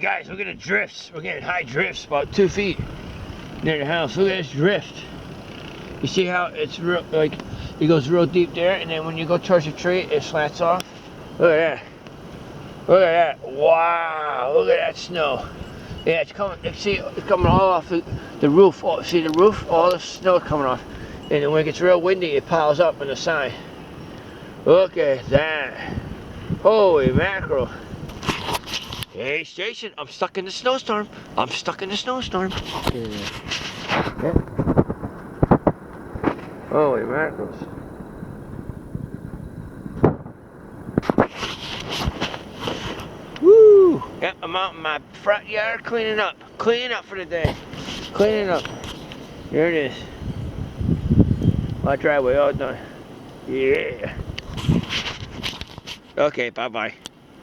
guys, look at the drifts. We're getting high drifts, about 2 feet near the house. Look at this drift. You see how it's real, like, it goes real deep there, and then when you go towards the tree, it slants off. Look at that. Look at that. Wow, look at that snow. Yeah, it's coming, see, it's coming all off the roof. Oh, see the roof? All the snow coming off. And then when it gets real windy, it piles up on the side. Look at that. Holy mackerel. Hey, Jason, I'm stuck in the snowstorm. I'm stuck in the snowstorm. Yeah. Holy mackerels. Woo! Yep, I'm out in my front yard cleaning up. Cleaning up for the day. Cleaning up. There it is. My driveway all done. Yeah. Okay, bye-bye.